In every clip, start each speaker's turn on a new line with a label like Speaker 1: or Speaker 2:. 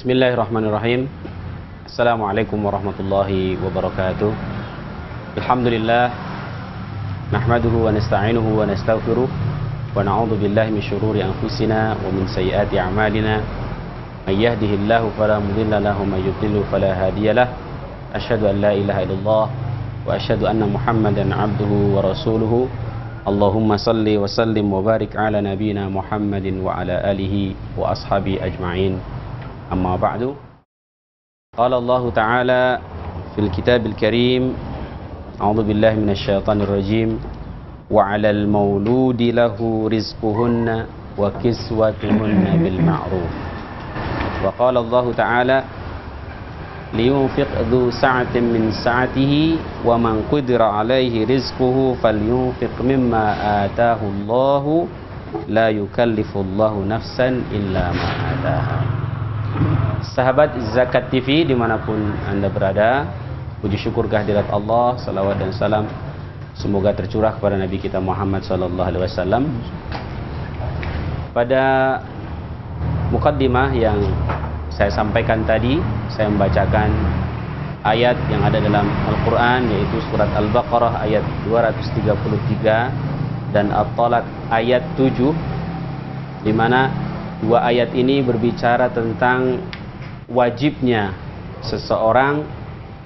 Speaker 1: Bismillahirrahmanirrahim. Assalamualaikum warahmatullahi wabarakatuh. Alhamdulillah, nahmaduhu wa nasta'inuhu wa nastaghfiruh wa na'udzu billahi min syururi anfusina wa min sayyiati a'malina. May yahdihillahu fala mudilla lahu wa may yudlil fala hadiyalah. Asyhadu an la ilaha illallah wa asyhadu anna Muhammadan 'abduhu wa rasuluhu. Allahumma salli wa sallim wa barik ala nabiyyina Muhammadin wa ala alihi wa ashabi ajma'in. Amma ba'du. Qala Allah Ta'ala fil Kitabil Karim, a'udzu billahi minasy syaithanir rajim, wa 'alal mauludi lahu rizquhunna wa kiswatuhunna bil ma'ruf. Wa qala Allah Ta'ala liyunfiq dhu sa'atin min sa'atihi wa man qudira 'alaihi rizquhu falyunfiq mimma ataahu Allahu la yukallifu Allahu nafsan illa ma ataaha. Sahabat Zakat TV dimanapun Anda berada, puji syukur kehadirat Allah, salawat dan salam semoga tercurah kepada Nabi kita Muhammad sallallahu alaihi wasallam. Pada mukaddimah yang saya sampaikan tadi, saya membacakan ayat yang ada dalam Al-Quran, yaitu surat Al-Baqarah ayat 233 dan At-Talaq ayat 7, di mana dua ayat ini berbicara tentang wajibnya seseorang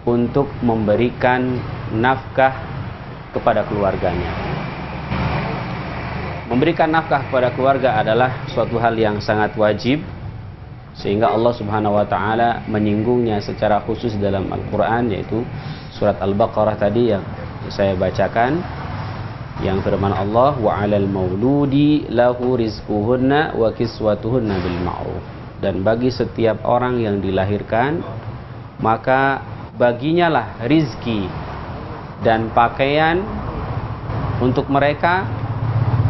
Speaker 1: untuk memberikan nafkah kepada keluarganya. Memberikan nafkah kepada keluarga adalah suatu hal yang sangat wajib, sehingga Allah Subhanahu wa Ta'ala menyinggungnya secara khusus dalam Al-Quran, yaitu surat Al-Baqarah tadi yang saya bacakan, yang firman Allah, wa 'alal mauludi lahu rizquhunna wa kiswatuhunna bil ma'ruf. Dan bagi setiap orang yang dilahirkan, maka baginya lah rizki dan pakaian untuk mereka,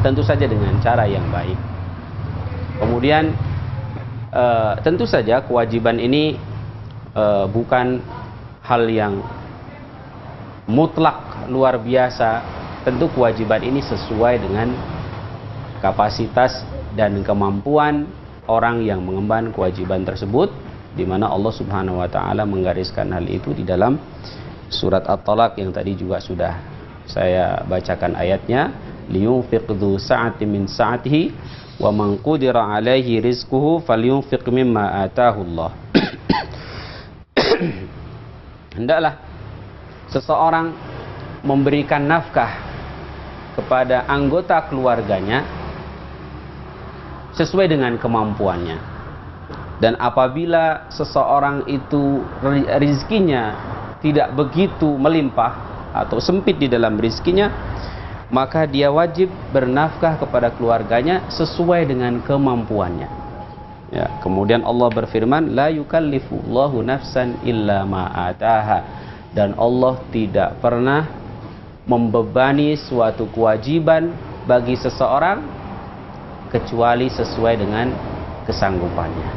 Speaker 1: tentu saja dengan cara yang baik. Kemudian tentu saja kewajiban ini bukan hal yang mutlak luar biasa. Tentu kewajiban ini sesuai dengan kapasitas dan kemampuan orang yang mengemban kewajiban tersebut, di mana Allah Subhanahu wa Ta'ala menggariskan hal itu di dalam surat At-Talaq yang tadi juga sudah saya bacakan ayatnya, liyunfiq dhu sa'atin min sa'atihi wa man qudira 'alaihi rizquhu falyunfiq mimma ataahu Allah. Hendaklah seseorang memberikan nafkah kepada anggota keluarganya sesuai dengan kemampuannya. Dan apabila seseorang itu rizkinya tidak begitu melimpah atau sempit di dalam rizkinya, maka dia wajib bernafkah kepada keluarganya sesuai dengan kemampuannya. Ya, kemudian Allah berfirman, la yukallifu Allahu nafsan illa ma ataaha. Dan Allah tidak pernah membebani suatu kewajiban bagi seseorang kecuali sesuai dengan kesanggupannya.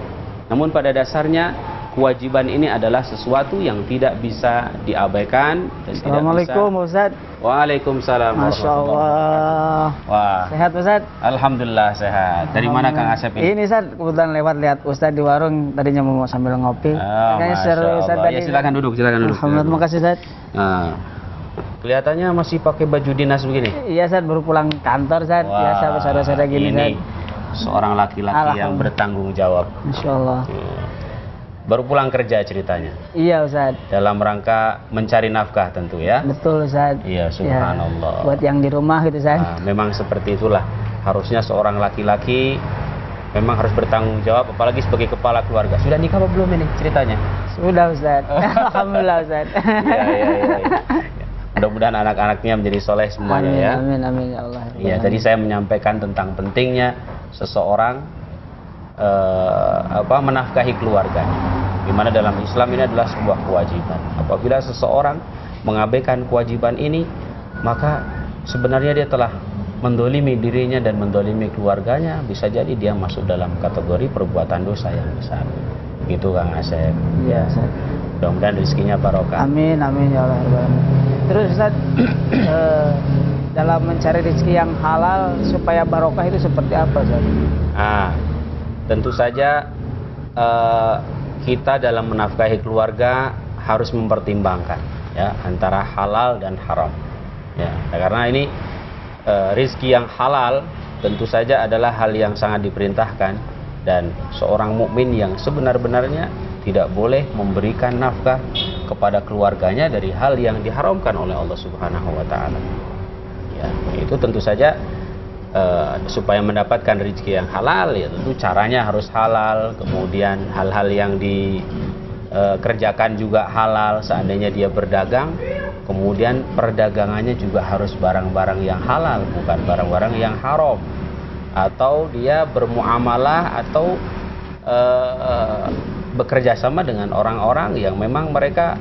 Speaker 1: Namun pada dasarnya kewajiban ini adalah sesuatu yang tidak bisa diabaikan.
Speaker 2: Assalamualaikum Ustaz.
Speaker 1: Waalaikumsalam.
Speaker 2: Masya Allah.
Speaker 1: Wah.
Speaker 2: Sehat Ustaz?
Speaker 1: Alhamdulillah sehat. Dari mana Kang Asep ini?
Speaker 2: Ini Ustaz, kebetulan lewat lihat Ustaz di warung, tadinya mau sambil ngopi. Kayaknya seru Ustaz tadi.
Speaker 1: Ya, silakan duduk, silakan duduk.
Speaker 2: Alhamdulillah, terima kasih Ustaz.
Speaker 1: Nah, kelihatannya masih pakai baju dinas begini.
Speaker 2: Iya Ustaz, baru pulang kantor Ustaz. Biasa saudara-saudara gini
Speaker 1: ini
Speaker 2: Ustaz.
Speaker 1: Seorang laki-laki yang bertanggung jawab.
Speaker 2: Masya Allah.
Speaker 1: Baru pulang kerja ceritanya.
Speaker 2: Iya Ustaz.
Speaker 1: Dalam rangka mencari nafkah tentu ya.
Speaker 2: Betul Ustaz.
Speaker 1: Iya, subhanallah.
Speaker 2: Ya, buat yang di rumah gitu Ustaz.
Speaker 1: Nah, memang seperti itulah. Harusnya seorang laki-laki memang harus bertanggung jawab, apalagi sebagai kepala keluarga. Sudah nikah apa belum ini ceritanya?
Speaker 2: Sudah Ustaz. Alhamdulillah Ustaz.
Speaker 1: Iya. Mudah-mudahan anak-anaknya menjadi soleh semuanya.
Speaker 2: Amin,
Speaker 1: ya.
Speaker 2: Amin ya Allah.
Speaker 1: Iya, tadi saya menyampaikan tentang pentingnya seseorang menafkahi keluarganya, di mana dalam Islam ini adalah sebuah kewajiban. Apabila seseorang mengabaikan kewajiban ini, maka sebenarnya dia telah mendolimi dirinya dan mendolimi keluarganya. Bisa jadi dia masuk dalam kategori perbuatan dosa yang besar. Gitu Kang Asep.
Speaker 2: Iya Ustaz.
Speaker 1: Mudah-mudahan rezekinya barokah.
Speaker 2: Amin ya Allah. Terus Ustaz, dalam mencari rezeki yang halal supaya barokah itu seperti apa Ustaz?
Speaker 1: Tentu saja kita dalam menafkahi keluarga harus mempertimbangkan ya antara halal dan haram. Ya, karena ini rizki yang halal tentu saja adalah hal yang sangat diperintahkan, dan seorang mukmin yang sebenar-benarnya tidak boleh memberikan nafkah kepada keluarganya dari hal yang diharamkan oleh Allah Subhanahu wa taala. Ya, itu tentu saja supaya mendapatkan rezeki yang halal ya tentu caranya harus halal, kemudian hal-hal yang dikerjakan juga halal. Seandainya dia berdagang, kemudian perdagangannya juga harus barang-barang yang halal, bukan barang-barang yang haram. Atau dia bermuamalah atau bekerja sama dengan orang-orang yang memang mereka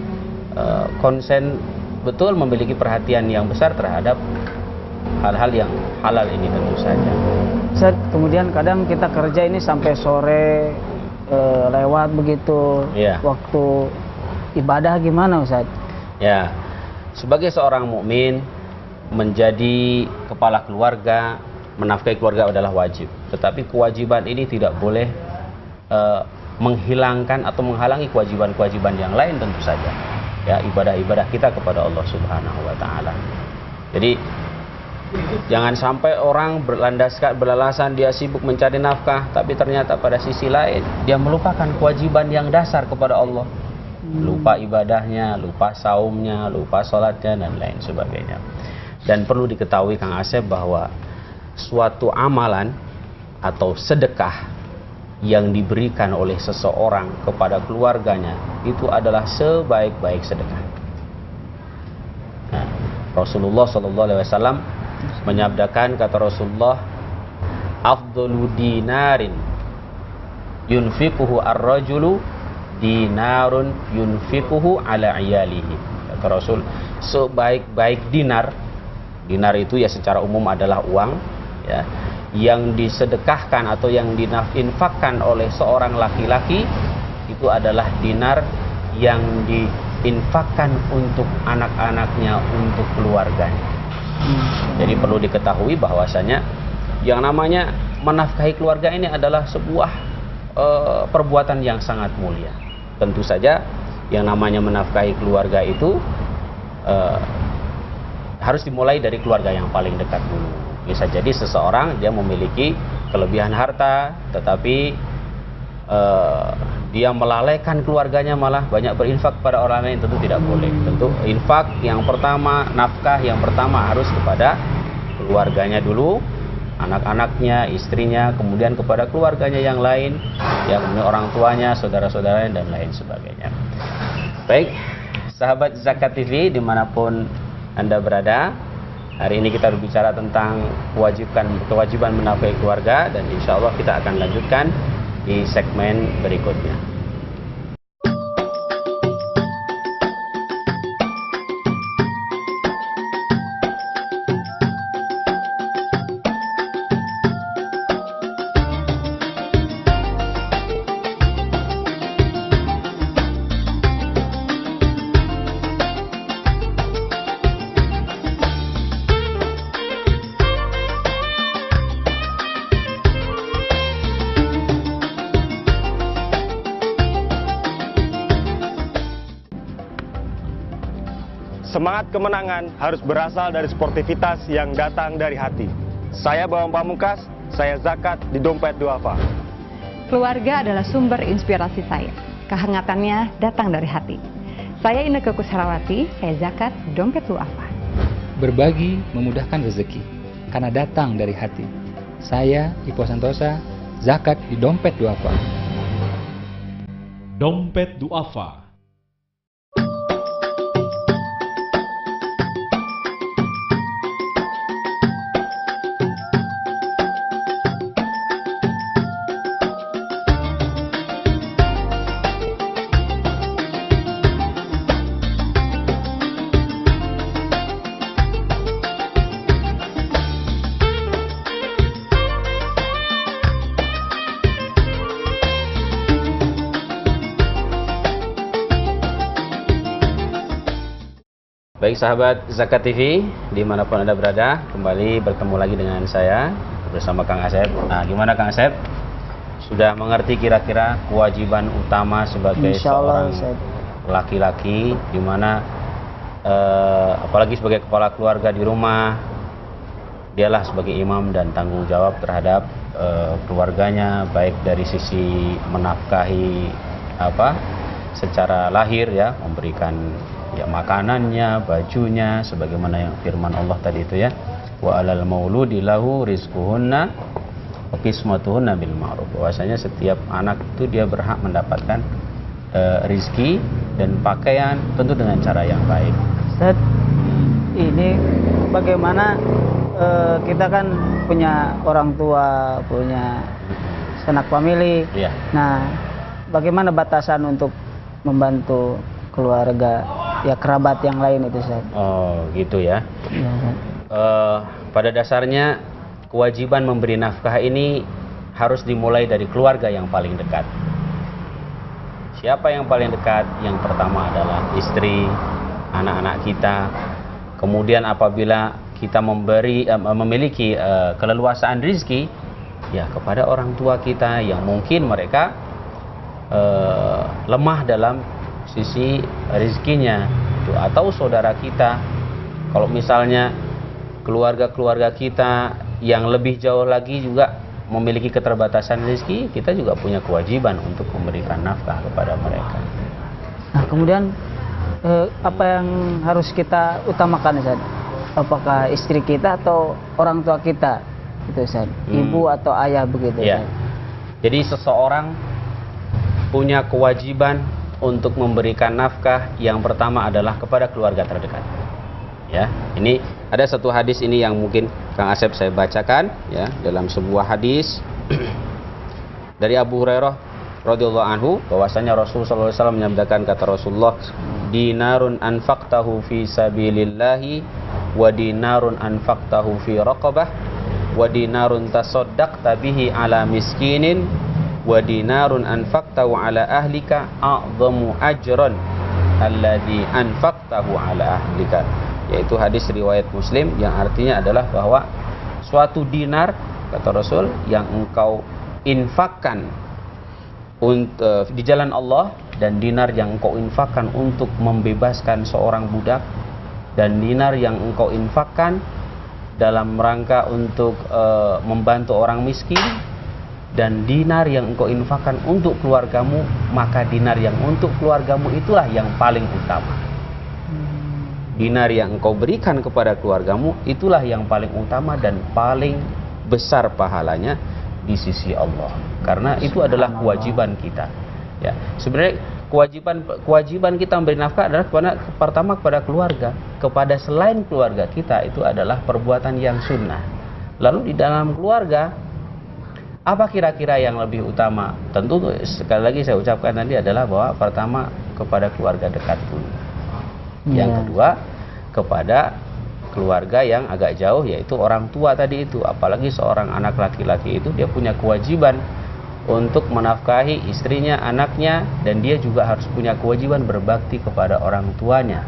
Speaker 1: konsen betul, memiliki perhatian yang besar terhadap hal-hal yang halal ini tentu saja.
Speaker 2: Ustaz, kemudian kadang kita kerja ini sampai sore lewat begitu,
Speaker 1: ya.
Speaker 2: Waktu ibadah gimana Ustaz?
Speaker 1: Ya, sebagai seorang mukmin menjadi kepala keluarga, menafkahi keluarga adalah wajib. Tetapi kewajiban ini tidak boleh menghilangkan atau menghalangi kewajiban-kewajiban yang lain tentu saja. Ya, ibadah-ibadah kita kepada Allah Subhanahu wa taala. Jadi jangan sampai orang beralasan dia sibuk mencari nafkah, tapi ternyata pada sisi lain dia melupakan kewajiban yang dasar kepada Allah. Lupa ibadahnya, lupa saumnya, lupa sholatnya, dan lain sebagainya. Dan perlu diketahui Kang Asep bahwa suatu amalan atau sedekah yang diberikan oleh seseorang kepada keluarganya itu adalah sebaik-baik sedekah. Nah, Rasulullah SAW menyabdakan, kata Rasulullah, afdalu dinarin yunfiquhu ar-rajulu dinarun yunfiquhu ala iyalihi. Kata Rasul, sebaik-baik dinar itu ya secara umum adalah uang ya, yang disedekahkan atau yang diinfakkan oleh seorang laki-laki itu adalah dinar yang diinfakkan untuk anak-anaknya, untuk keluarganya. Jadi perlu diketahui bahwasanya yang namanya menafkahi keluarga ini adalah sebuah perbuatan yang sangat mulia. Tentu saja yang namanya menafkahi keluarga itu harus dimulai dari keluarga yang paling dekat dulu. Bisa jadi seseorang dia memiliki kelebihan harta, tetapi dia melalaikan keluarganya, malah banyak berinfak pada orang lain, tentu tidak boleh. Tentu infak yang pertama, nafkah yang pertama harus kepada keluarganya dulu, anak-anaknya, istrinya, kemudian kepada keluarganya yang lain, ya, kemudian orang tuanya, saudara-saudaranya, dan lain sebagainya. Baik, sahabat Zakat TV dimanapun Anda berada, hari ini kita berbicara tentang kewajiban menafkahi keluarga, dan insya Allah kita akan lanjutkan di segmen berikutnya.
Speaker 3: Semangat kemenangan harus berasal dari sportivitas yang datang dari hati. Saya Bambang Pamungkas, saya zakat di Dompet Duafa.
Speaker 4: Keluarga adalah sumber inspirasi saya. Kehangatannya datang dari hati. Saya Inneke Kusharawati, saya zakat di Dompet Duafa.
Speaker 5: Berbagi memudahkan rezeki, karena datang dari hati. Saya Ipo Santosa, zakat di Dompet Duafa.
Speaker 6: Dompet Duafa.
Speaker 1: Baik sahabat Zakat TV, dimanapun Anda berada, kembali bertemu lagi dengan saya bersama Kang Asep. Nah, gimana Kang Asep? sudah mengerti kira-kira kewajiban utama sebagai
Speaker 2: Insyaallah,
Speaker 1: seorang
Speaker 2: Ustaz.
Speaker 1: laki-laki, di mana apalagi sebagai kepala keluarga di rumah, dialah sebagai imam dan tanggung jawab terhadap keluarganya, baik dari sisi menafkahi secara lahir ya, memberikan ya makanannya, bajunya, sebagaimana yang firman Allah tadi itu ya, wa alal mauludi lahu rizquhunna wa qismatuhunna bil ma'ruf. Bahwasanya setiap anak itu dia berhak mendapatkan rizki dan pakaian tentu dengan cara yang baik.
Speaker 2: Ustaz, ini bagaimana kita kan punya orang tua, punya sanak famili.
Speaker 1: Iya.
Speaker 2: Nah, bagaimana batasan untuk membantu keluarga, ya kerabat yang lain itu, Ustaz?
Speaker 1: Oh, gitu ya.
Speaker 2: Ya, Ustaz.
Speaker 1: Pada dasarnya kewajiban memberi nafkah ini harus dimulai dari keluarga yang paling dekat. Siapa yang paling dekat? Yang pertama adalah istri, anak-anak kita. Kemudian apabila kita memiliki keleluasaan rezeki, ya kepada orang tua kita yang mungkin mereka lemah dalam sisi rezekinya, atau saudara kita. Kalau misalnya keluarga-keluarga kita yang lebih jauh lagi juga memiliki keterbatasan rezeki, kita juga punya kewajiban untuk memberikan nafkah kepada mereka.
Speaker 2: Nah, kemudian apa yang harus kita utamakan, Ustaz? Apakah istri kita atau orang tua kita, itu, Ustaz? Ibu atau ayah begitu?
Speaker 1: Ya.
Speaker 2: Ustaz?
Speaker 1: Jadi seseorang punya kewajiban untuk memberikan nafkah yang pertama adalah kepada keluarga terdekat. Ya, ini ada satu hadis ini yang mungkin Kang Asep saya bacakan ya, dalam sebuah hadis dari Abu Hurairah radhiyallahu anhu, bahwasanya Rasulullah SAW menyabdakan, kata Rasulullah, dinarun anfaqtahu fi sabilillahi wa dinarun anfaqtahu fi raqabah wa dinarun tasaddaqta bihi ala miskinin wa dinarun anfaqtahu ala ahlika a'zamu ajran alladhi anfaqtahu ala ahlika. Yaitu hadis riwayat Muslim yang artinya adalah bahwa suatu dinar, kata Rasul, yang engkau infakkan di jalan Allah, dan dinar yang engkau infakkan untuk membebaskan seorang budak, dan dinar yang engkau infakkan dalam rangka untuk membantu orang miskin, dan dinar yang engkau infakkan untuk keluargamu, maka dinar yang untuk keluargamu itulah yang paling utama. Dinar yang engkau berikan kepada keluargamu itulah yang paling utama dan paling besar pahalanya di sisi Allah, karena itu adalah kewajiban kita. Ya, sebenarnya kewajiban kita memberi nafkah adalah pertama kepada keluarga. Kepada selain keluarga kita itu adalah perbuatan yang sunnah. Lalu di dalam keluarga, apa kira-kira yang lebih utama? Tentu sekali lagi saya ucapkan tadi adalah bahwa pertama kepada keluarga dekat dulu. Yang kedua kepada keluarga yang agak jauh, yaitu orang tua tadi itu. Apalagi seorang anak laki-laki itu dia punya kewajiban untuk menafkahi istrinya, anaknya, dan dia juga harus punya kewajiban berbakti kepada orang tuanya.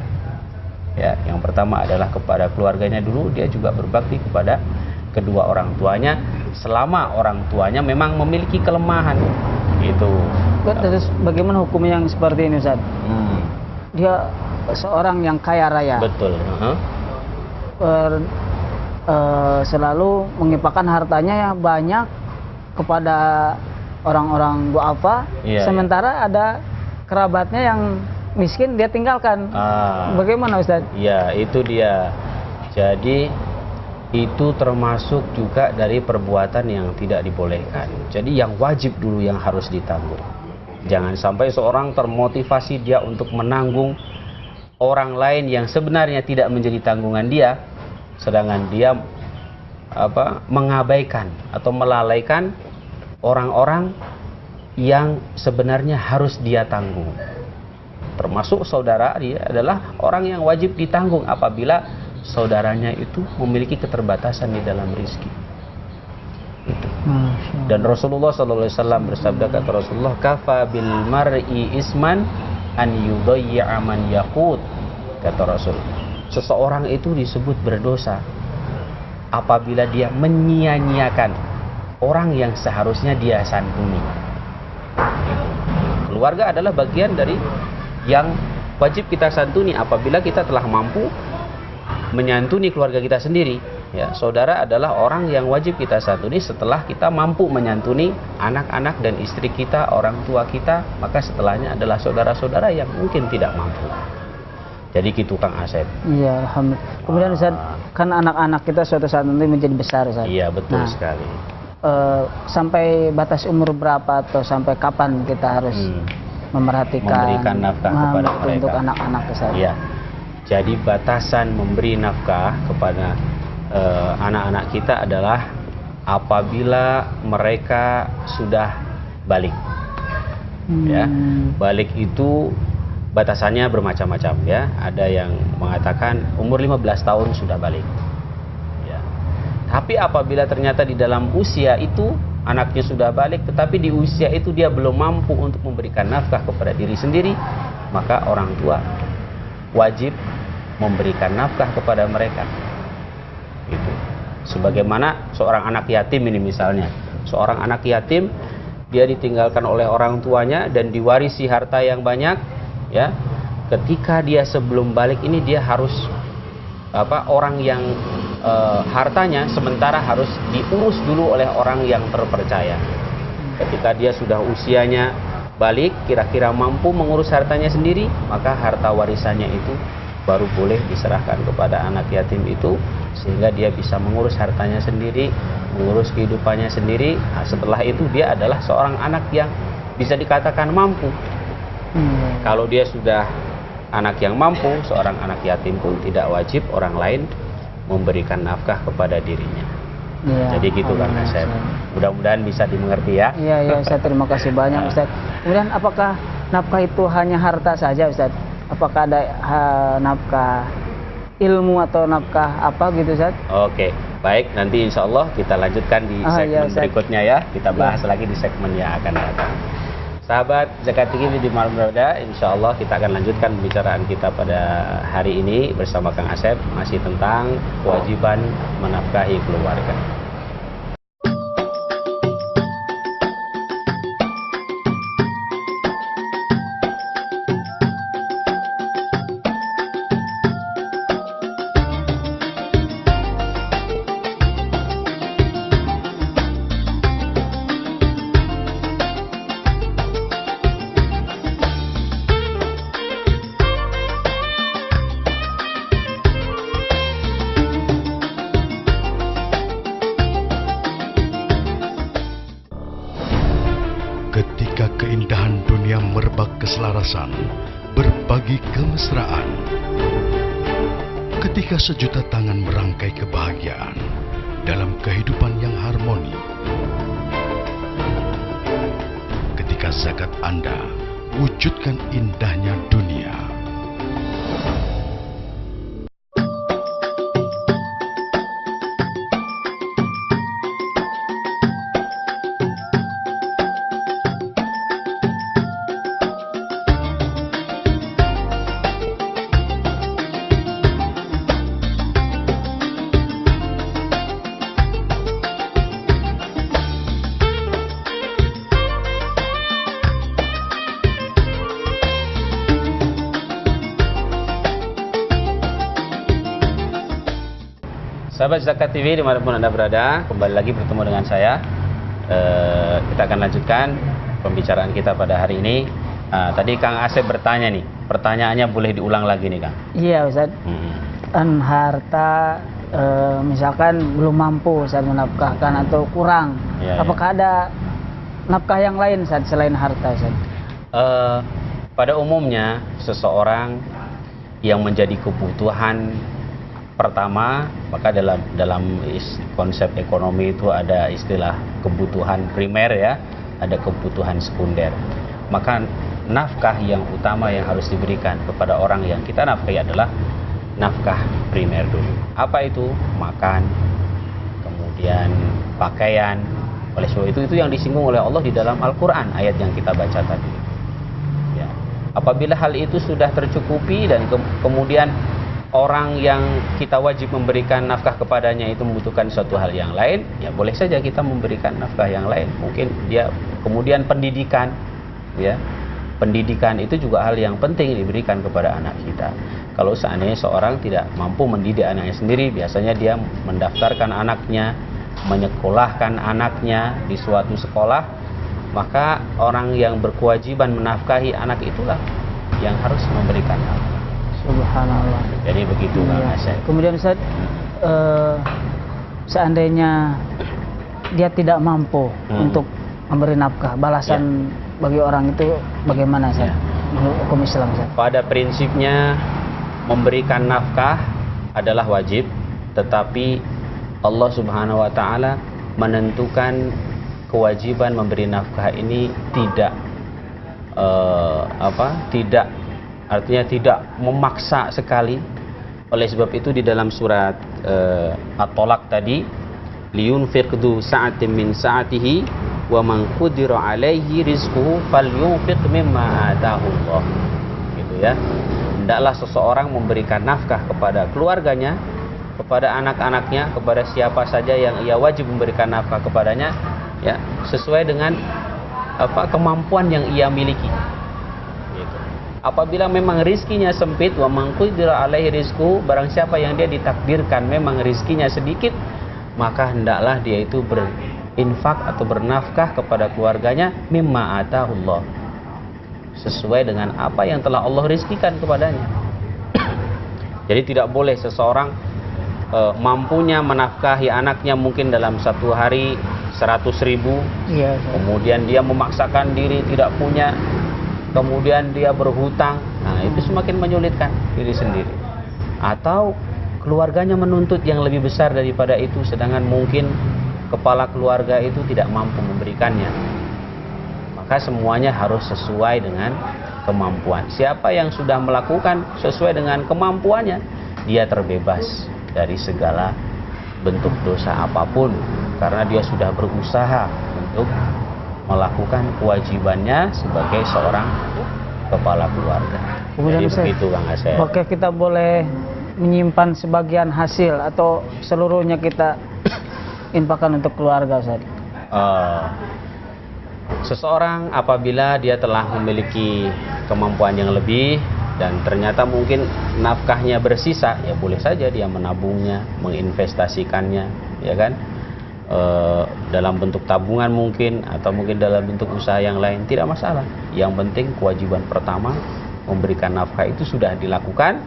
Speaker 1: Ya, yang pertama adalah kepada keluarganya dulu, dia juga berbakti kepada kedua orang tuanya selama orang tuanya memang memiliki kelemahan. Itu.
Speaker 2: Terus bagaimana hukumnya yang seperti ini, Ustaz? Dia seorang yang kaya raya.
Speaker 1: Betul.
Speaker 2: Selalu menginfakkan hartanya yang banyak kepada orang-orang duafa, sementara ada kerabatnya yang miskin dia tinggalkan. Bagaimana, Ustaz?
Speaker 1: Ya, itu dia. Jadi itu termasuk juga dari perbuatan yang tidak dibolehkan. Jadi yang wajib dulu yang harus ditanggung. Jangan sampai seorang termotivasi dia untuk menanggung orang lain yang sebenarnya tidak menjadi tanggungan dia, sedangkan dia mengabaikan atau melalaikan orang-orang yang sebenarnya harus dia tanggung. Termasuk saudara, dia adalah orang yang wajib ditanggung apabila saudaranya itu memiliki keterbatasan di dalam rezeki. Itu. Dan Rasulullah SAW bersabda, kata Rasulullah, kafa bil mar'i isman an yudayya man yaqut. Kata Rasul, seseorang itu disebut berdosa apabila dia menyia-nyiakan orang yang seharusnya dia santuni. Keluarga adalah bagian dari yang wajib kita santuni apabila kita telah mampu menyantuni keluarga kita sendiri. Ya, saudara adalah orang yang wajib kita santuni setelah kita mampu menyantuni anak-anak dan istri kita, orang tua kita, maka setelahnya adalah saudara-saudara yang mungkin tidak mampu. Jadi gitu Kang Asep.
Speaker 2: Iya, alhamdulillah. Kemudian Ustaz, kan anak-anak kita suatu saat nanti menjadi besar, Ustaz.
Speaker 1: Iya, betul
Speaker 2: Nah,
Speaker 1: sekali.
Speaker 2: Sampai batas umur berapa atau sampai kapan kita harus memperhatikan
Speaker 1: Memberikan nafkah kepada mereka
Speaker 2: untuk anak-anak, Ustaz?
Speaker 1: Iya. Jadi batasan memberi nafkah kepada anak-anak kita adalah apabila mereka sudah balik. Ya, balik itu batasannya bermacam-macam ya. Ada yang mengatakan umur 15 tahun sudah balik. Ya. Tapi apabila ternyata di dalam usia itu anaknya sudah balik, tetapi di usia itu dia belum mampu untuk memberikan nafkah kepada diri sendiri, maka orang tua wajib memberikan nafkah kepada mereka. Gitu. Sebagaimana seorang anak yatim ini misalnya, seorang anak yatim dia ditinggalkan oleh orang tuanya dan diwarisi harta yang banyak, ya. Ketika dia sebelum balik ini dia harus orang yang hartanya sementara harus diurus dulu oleh orang yang terpercaya. Ketika dia sudah usianya balik, kira-kira mampu mengurus hartanya sendiri, maka harta warisannya itu baru boleh diserahkan kepada anak yatim itu, sehingga dia bisa mengurus hartanya sendiri, mengurus kehidupannya sendiri. Nah, setelah itu dia adalah seorang anak yang bisa dikatakan mampu. Kalau dia sudah anak yang mampu, seorang anak yatim pun tidak wajib orang lain memberikan nafkah kepada dirinya.
Speaker 2: Ya,
Speaker 1: jadi gitu Kang Asep. Mudah-mudahan bisa dimengerti ya.
Speaker 2: Iya, ya Ustaz, terima kasih banyak Ustaz. Kemudian apakah nafkah itu hanya harta saja Ustaz? Apakah ada nafkah ilmu atau nafkah apa gitu Ustaz?
Speaker 1: Oke, baik, nanti insya Allah kita lanjutkan di segmen berikutnya ya. Kita bahas lagi di segmen yang akan datang. Sahabat Zakat TV di malam berada, insya Allah kita akan lanjutkan pembicaraan kita pada hari ini bersama Kang Asep, masih tentang kewajiban menafkahi keluarga.
Speaker 6: Ketika keindahan dunia merebak keselarasan, berbagi kemesraan. Ketika sejuta tangan merangkai kebahagiaan dalam kehidupan yang harmoni. Ketika zakat Anda wujudkan indahnya dunia.
Speaker 1: Sahabat Zakat TV dimanapun Anda berada, kembali lagi bertemu dengan saya. Kita akan lanjutkan pembicaraan kita pada hari ini. Tadi Kang Asep bertanya nih, pertanyaannya boleh diulang lagi nih Kang?
Speaker 2: Iya Ustaz. Kan harta misalkan belum mampu Ustaz menafkahkan atau kurang, apakah ada nafkah yang lain Ustaz selain harta Ustaz?
Speaker 1: Pada umumnya seseorang yang menjadi kebutuhan pertama, maka dalam konsep ekonomi itu ada istilah kebutuhan primer ya, ada kebutuhan sekunder. Maka nafkah yang utama yang harus diberikan kepada orang yang kita nafkahi adalah nafkah primer dulu. Apa itu? Makan, kemudian pakaian. Oleh sebab itu yang disinggung oleh Allah di dalam Al-Quran, ayat yang kita baca tadi ya. Apabila hal itu sudah tercukupi dan kemudian orang yang kita wajib memberikan nafkah kepadanya itu membutuhkan suatu hal yang lain, ya boleh saja kita memberikan nafkah yang lain. Mungkin dia kemudian pendidikan, ya. Pendidikan itu juga hal yang penting diberikan kepada anak kita. Kalau seandainya seorang tidak mampu mendidik anaknya sendiri, biasanya dia mendaftarkan anaknya, menyekolahkan anaknya di suatu sekolah, maka orang yang berkewajiban menafkahi anak itulah yang harus memberikan nafkah.
Speaker 2: Subhanallah.
Speaker 1: Jadi begitu Kang
Speaker 2: Iya.
Speaker 1: Asep.
Speaker 2: Kemudian Ustaz, seandainya dia tidak mampu untuk memberi nafkah, balasan bagi orang itu bagaimana Ustaz? Menurut hukum Islam Ustaz?
Speaker 1: Pada prinsipnya memberikan nafkah adalah wajib, tetapi Allah Subhanahu wa taala menentukan kewajiban memberi nafkah ini tidak artinya tidak memaksa sekali. Oleh sebab itu di dalam surat At-Tolak tadi, liyunfiq du sa'atin min sa'atihi wa man qudira alaihi rizquhu falyunfiq mimma ataahu Allah. Gitu ya. Hendaklah seseorang memberikan nafkah kepada keluarganya, kepada anak-anaknya, kepada siapa saja yang ia wajib memberikan nafkah kepadanya, ya, sesuai dengan kemampuan yang ia miliki. Gitu. Apabila memang rizkinya sempit, wa man qudira alaihi rizquhu, barang siapa yang dia ditakdirkan memang rizkinya sedikit, maka hendaklah dia itu berinfak atau bernafkah kepada keluarganya mimma atahullah, sesuai dengan apa yang telah Allah rizkikan kepadanya. Jadi tidak boleh seseorang mampunya menafkahi anaknya mungkin dalam satu hari 100.000,
Speaker 2: Iya, Ustaz.
Speaker 1: kemudian dia memaksakan diri tidak punya, kemudian dia berhutang. Nah, itu semakin menyulitkan diri sendiri. Atau keluarganya menuntut yang lebih besar daripada itu, sedangkan mungkin kepala keluarga itu tidak mampu memberikannya. Maka semuanya harus sesuai dengan kemampuan. Siapa yang sudah melakukan sesuai dengan kemampuannya, dia terbebas dari segala bentuk dosa apapun, karena dia sudah berusaha untuk melakukan kewajibannya sebagai seorang kepala keluarga.
Speaker 2: Kemudian
Speaker 1: Jadi
Speaker 2: Ustaz,
Speaker 1: begitu Kang Asep.
Speaker 2: oke, kita boleh menyimpan sebagian hasil atau seluruhnya kita infakkan untuk keluarga Ustaz?
Speaker 1: Seseorang apabila dia telah memiliki kemampuan yang lebih dan ternyata mungkin nafkahnya bersisa, ya boleh saja dia menabungnya, menginvestasikannya, ya kan, dalam bentuk tabungan mungkin, atau mungkin dalam bentuk usaha yang lain, tidak masalah. Yang penting kewajiban pertama memberikan nafkah itu sudah dilakukan,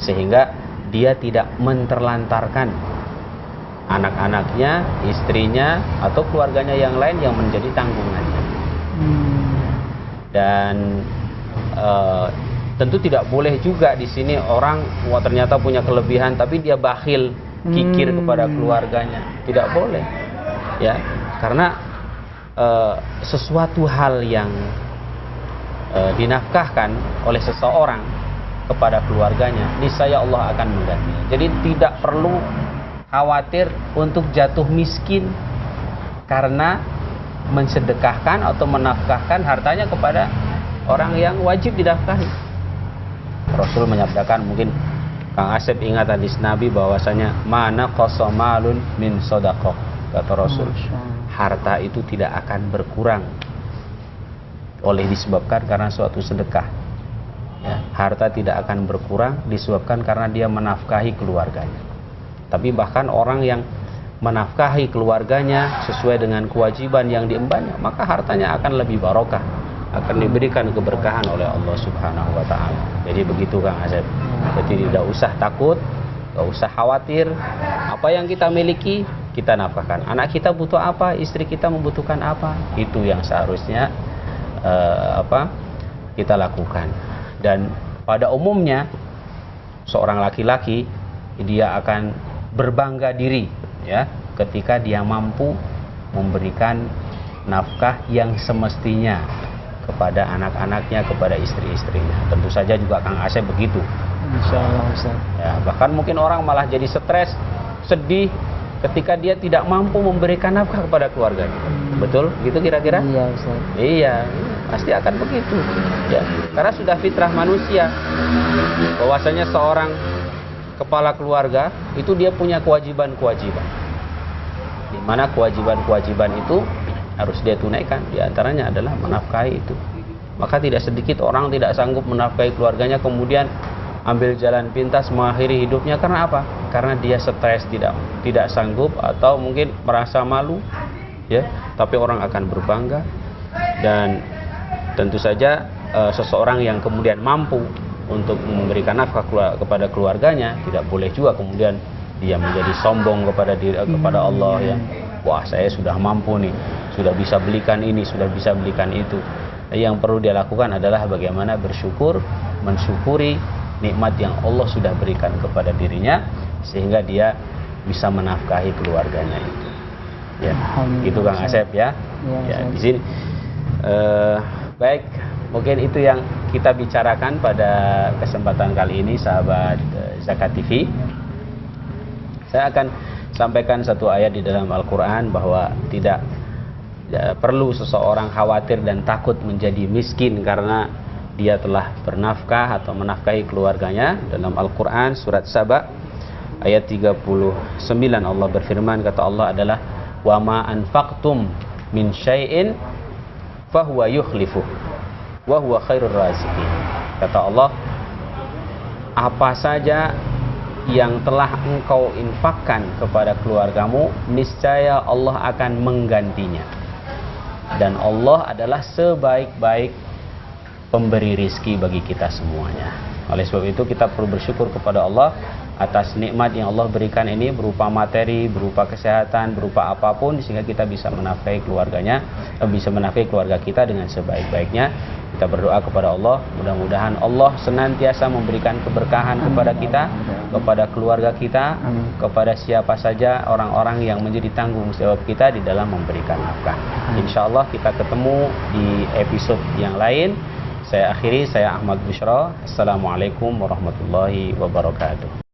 Speaker 1: sehingga dia tidak menterlantarkan anak-anaknya, istrinya, atau keluarganya yang lain yang menjadi tanggungannya. Dan tentu tidak boleh juga di sini orang ternyata punya kelebihan tapi dia bakhil, kikir kepada keluarganya. Tidak boleh, ya, karena sesuatu hal yang dinafkahkan oleh seseorang kepada keluarganya, niscaya Allah akan menggantinya. Jadi tidak perlu khawatir untuk jatuh miskin karena mensedekahkan atau menafkahkan hartanya kepada orang yang wajib dinafkahi. Rasul menyabdakan, mungkin Kang Asep ingat hadis Nabi bahwasanya mana qasamalun min shadaqah, kata Rasul, harta itu tidak akan berkurang oleh disebabkan karena suatu sedekah, ya, harta tidak akan berkurang disebabkan karena dia menafkahi keluarganya. Tapi bahkan orang yang menafkahi keluarganya sesuai dengan kewajiban yang diembannya, maka hartanya akan lebih barokah, akan diberikan keberkahan oleh Allah Subhanahu wa taala. Jadi begitu Kang Asep. Jadi tidak usah takut, tidak usah khawatir. Apa yang kita miliki kita nafkahkan. Anak kita butuh apa, istri kita membutuhkan apa, itu yang seharusnya kita lakukan. Dan pada umumnya seorang laki-laki dia akan berbangga diri, ya, ketika dia mampu memberikan nafkah yang semestinya kepada anak-anaknya, kepada istri-istrinya. Tentu saja juga Kang Asep begitu.
Speaker 2: Insyaallah Ustaz.
Speaker 1: Ya, bahkan mungkin orang malah jadi stres, sedih ketika dia tidak mampu memberikan nafkah kepada keluarganya. Betul? Gitu kira-kira?
Speaker 2: Iya Ustaz.
Speaker 1: Iya, pasti akan begitu. Ya, karena sudah fitrah manusia bahwasanya seorang kepala keluarga itu dia punya kewajiban-kewajiban. Di mana kewajiban-kewajiban itu harus dia tunaikan. Di antaranya adalah menafkahi itu. Maka tidak sedikit orang tidak sanggup menafkahi keluarganya, kemudian ambil jalan pintas mengakhiri hidupnya. Karena apa? Karena dia stres, tidak sanggup, atau mungkin merasa malu, ya. Tapi orang akan berbangga. Dan tentu saja seseorang yang kemudian mampu untuk memberikan nafkah kepada keluarganya, tidak boleh juga kemudian dia menjadi sombong kepada Allah, ya. Wah, saya sudah mampu nih, sudah bisa belikan ini, sudah bisa belikan itu. Yang perlu dia lakukan adalah bagaimana bersyukur, mensyukuri nikmat yang Allah sudah berikan kepada dirinya, sehingga dia bisa menafkahi keluarganya itu. Ya, gitu Kang Asep, ya. Ya, di sini. Baik, mungkin itu yang kita bicarakan pada kesempatan kali ini, sahabat Zakat TV. Saya akan sampaikan satu ayat di dalam Al-Quran bahwa tidak perlu seseorang khawatir dan takut menjadi miskin karena dia telah bernafkah atau menafkahi keluarganya. Dalam Al-Quran surat Saba ayat 39 Allah berfirman, kata Allah adalah wa ma anfaqtum min syai'in fahuwa yukhlifu wa huwa khairur raziqin. Kata Allah, apa saja yang telah engkau infakkan kepada keluargamu, niscaya Allah akan menggantinya. Dan Allah adalah sebaik-baik pemberi rizki bagi kita semuanya. Oleh sebab itu kita perlu bersyukur kepada Allah atas nikmat yang Allah berikan ini, berupa materi, berupa kesehatan, berupa apapun, sehingga kita bisa menafkahi keluarganya, bisa menafkahi keluarga kita dengan sebaik-baiknya. Kita berdoa kepada Allah, mudah-mudahan Allah senantiasa memberikan keberkahan kepada kita, kepada keluarga kita, kepada siapa saja orang-orang yang menjadi tanggung jawab kita di dalam memberikan nafkah. Insya Allah kita ketemu di episode yang lain. Saya akhiri, saya Ahmad Bushra. Assalamualaikum warahmatullahi wabarakatuh.